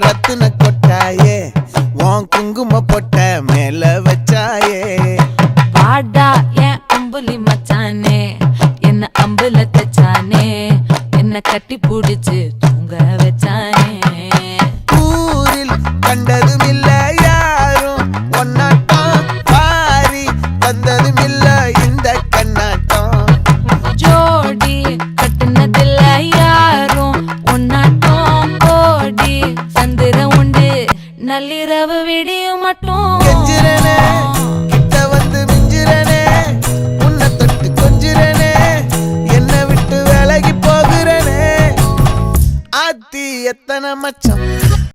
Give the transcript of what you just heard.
ரத்தின கொட்டாயே உன் குங்கும பொட்ட மேல வச்சாயே பாடா என் அம்புலி மச்சானே என்ன அம்புல தச்சானே என்ன கட்டி புடிச்சு தூங்க வச்சானே ஊரில் கண்டதும் இல்ல யாரும் ஒன்னாட்டம் பாரி வந்ததும் இல்ல இந்த கண்ணாட்டம் ஜோடி கட்டுனதில்ல யாரும் ஒன்னாட்டம் கோடி சந்திர உண்டு நள்ளிரவு விடியும் மட்டும் கெஞ்சிரனே கிட்ட வந்து மிஞ்சிரனே உன்னை தொட்டு கொஞ்சிரனே என்னை விட்டு விலகி போகிறனே ஆத்தி எத்தனை மச்சம்